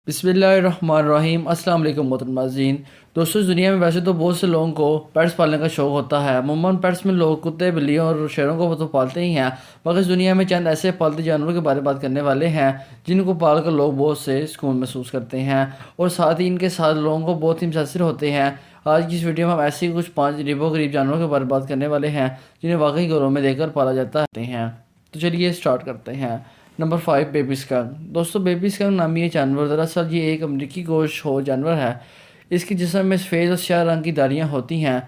बिस्मिल्लाहिर्रहमानिर्रहीम अस्सलाम वालेकुम मोहतरम। दोस्तों, इस दुनिया में वैसे तो बहुत से लोगों को पेट्स पालने का शौक़ होता है। अमूमन पेट्स में लोग कुत्ते, बिल्लियों और शेरों को तो पालते ही हैं, मगर इस दुनिया में चंद ऐसे पालतू जानवरों के बारे में बात करने वाले हैं जिनको पालकर लोग बहुत से सुकून महसूस करते हैं और साथ ही इनके साथ लोगों को बहुत ही मुतासिर होते हैं। आज की इस वीडियो में हम ऐसे ही कुछ 5 अजीबो-गरीब जानवरों के बारे में बात करने वाले हैं जिन्हें वाकई घरों में देखकर पाला जाता है। तो चलिए स्टार्ट करते हैं। Number 5, baby skunk. दोस्तों, बेबी स्कंक नामी ये जानवर दरअसल ये एक अमरीकी गोश्तखोर जानवर है। इसके जिस्म में सफ़ेद और स्याह रंग की धारियाँ होती हैं।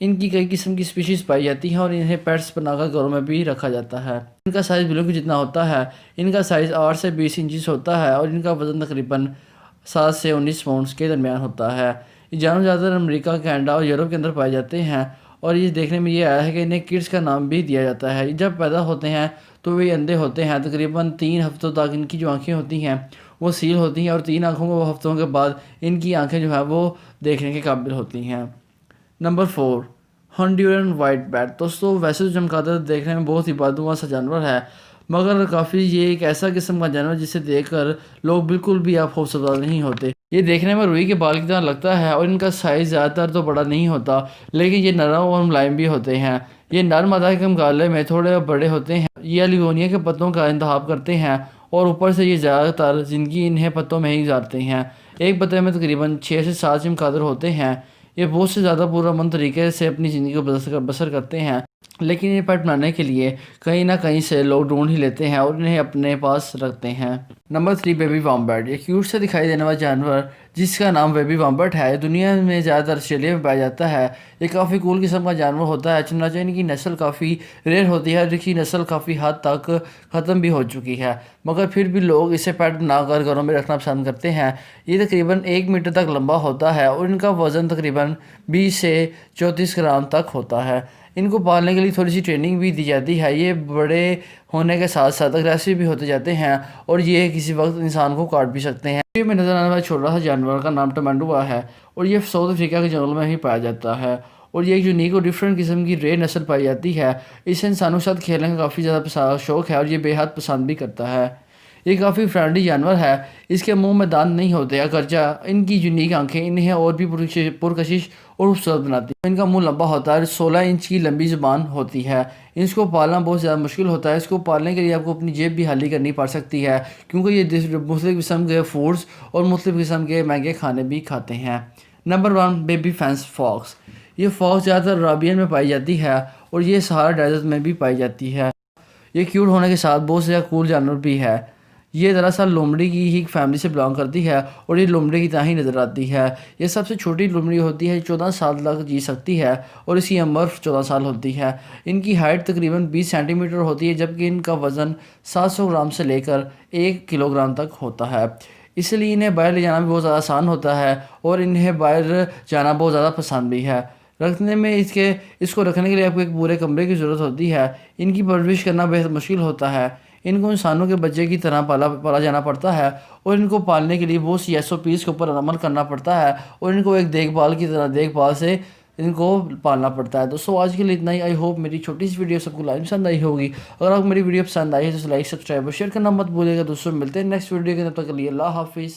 इनकी कई किस्म की स्पीशीज़ पाई जाती हैं और इन्हें पेट्स बनाकर घरों में भी रखा जाता है। इनका साइज़ बिल्ली के जितना होता है। इनका साइज़ 8 से 20 इंचज़ होता है और इनका वज़न तकरीबन 7 से 19 पाउंड के दरमियान होता है। ये जानवर ज़्यादातर अमेरिका, कनाडा और यूरोप के अंदर पाए जाते हैं और ये देखने में ये आया है कि इन्हें किड्स का नाम भी दिया जाता है। जब पैदा होते हैं तो वे अंधे होते हैं। तकरीबन 3 हफ्तों तक इनकी जो आँखें होती हैं वो सील होती हैं और 3 आँखों को हफ्तों के बाद इनकी आँखें जो है वो देखने के काबिल होती हैं। Number 4, Honduran white bat. दोस्तों, वैसे तो चमगादड़ देखने में बहुत ही बददुआ सा जानवर है, मगर काफ़ी ये एक ऐसा किस्म का जानवर जिसे देखकर लोग बिल्कुल भी आप खौफजदा नहीं होते। ये देखने में रुई के बाल की तरह लगता है और इनका साइज़ ज़्यादातर तो बड़ा नहीं होता, लेकिन ये नरम और मुलायम भी होते हैं। ये नर मादा के मुकाबले में थोड़े बड़े होते हैं। ये अलिगोनिया के पत्तों का इंतखाब करते हैं और ऊपर से ये ज़्यादातर ज़िंदगी इन्हें पत्तों में ही गुजारते हैं। एक पत्ते में तकरीबन 6 से 7 चमगादड़ होते हैं। ये बहुत से ज़्यादा पुरअमन तरीके से अपनी ज़िंदगी को बसर करते हैं, लेकिन ये पेट बनाने के लिए कहीं ना कहीं से लोग ढूंढ ही लेते हैं और इन्हें अपने पास रखते हैं। Number 3, baby wombat. ये क्यूट से दिखाई देने वाला जानवर जिसका नाम बेबी वॉम्बैट है, दुनिया में ज़्यादातर ऑस्ट्रेलिया में पाया जाता है। ये काफ़ी कूल किस्म का जानवर होता है, चुनांचे इनकी नस्ल काफ़ी रेयर होती है और इसकी नस्ल काफ़ी हद तक ख़त्म भी हो चुकी है, मगर फिर भी लोग इसे पेट बनाकर घरों में रखना पसंद करते हैं। ये तकरीबन 1 मीटर तक लंबा होता है और इनका वज़न तकरीबन 20 से 34 ग्राम तक होता है। इनको पालने के लिए थोड़ी सी ट्रेनिंग भी दी जाती है। ये बड़े होने के साथ साथ अग्रेसिव भी होते जाते हैं और ये किसी वक्त इंसान को काट भी सकते हैं। वीडियो में नजर आने वाला छोटा सा जानवर का नाम टमांडुआ है और ये साउथ अफ्रीका के जंगल में ही पाया जाता है और ये एक यूनिक और डिफरेंट किस्म की रेयर नस्ल पाई जाती है। इसे इंसानों के साथ खेलने का काफ़ी ज़्यादा शौक़ है और ये बेहद पसंद भी करता है। ये काफ़ी फ्रेंडली जानवर है। इसके मुंह में दांत नहीं होते, अगरचा इनकी यूनिक आंखें इन्हें और भी पुरकशिश और खूबसूरत बनाती हैं। इनका मुंह लंबा होता है, 16 इंच की लंबी ज़ुबान होती है। इसको पालना बहुत ज़्यादा मुश्किल होता है। इसको पालने के लिए आपको अपनी जेब भी खाली करनी पड़ सकती है, क्योंकि ये मुख्तलिफ़ किस्म के फूड्स और मुख्तलिफ़ किस्म के महंगे खाने भी खाते हैं। Number 1, baby fennec fox. ये फॉक्स ज़्यादातर अराबियन में पाई जाती है और ये सहारा डेजर्ट में भी पाई जाती है। ये क्यूट होने के साथ बहुत से कूल जानवर भी है। ये दरअसल लोमड़ी की ही फैमिली से बिलोंग करती है और ये लोमड़ी की तरह ही नज़र आती है। ये सबसे छोटी लोमड़ी होती है, 14 साल तक जी सकती है और इसकी उम्र 14 साल होती है। इनकी हाइट तकरीबन 20 सेंटीमीटर होती है, जबकि इनका वज़न 700 ग्राम से लेकर 1 किलोग्राम तक होता है। इसलिए इन्हें बाहर ले जाना भी बहुत ज़्यादा आसान होता है और इन्हें बाहर जाना बहुत ज़्यादा पसंद भी है। रखने में इसको रखने के लिए आपको एक पूरे कमरे की ज़रूरत होती है। इनकी परवरिश करना बेहद मुश्किल होता है। इनको इंसानों के बच्चे की तरह पाला जाना पड़ता है और इनको पालने के लिए बहुत सी SOPs के ऊपर अमल करना पड़ता है और इनको एक देखभाल से इनको पालना पड़ता है। दोस्तों, आज के लिए इतना ही। आई होप मेरी छोटी सी वीडियो सबको लाइक पसंद आई होगी। अगर आपको मेरी वीडियो पसंद आई है तो लाइक, सब्सक्राइब और शेयर करना मत भूलिएगा। दोस्तों, मिलते हैं नेक्स्ट वीडियो के, तब तक के लिए अल्लाह हाफिज़।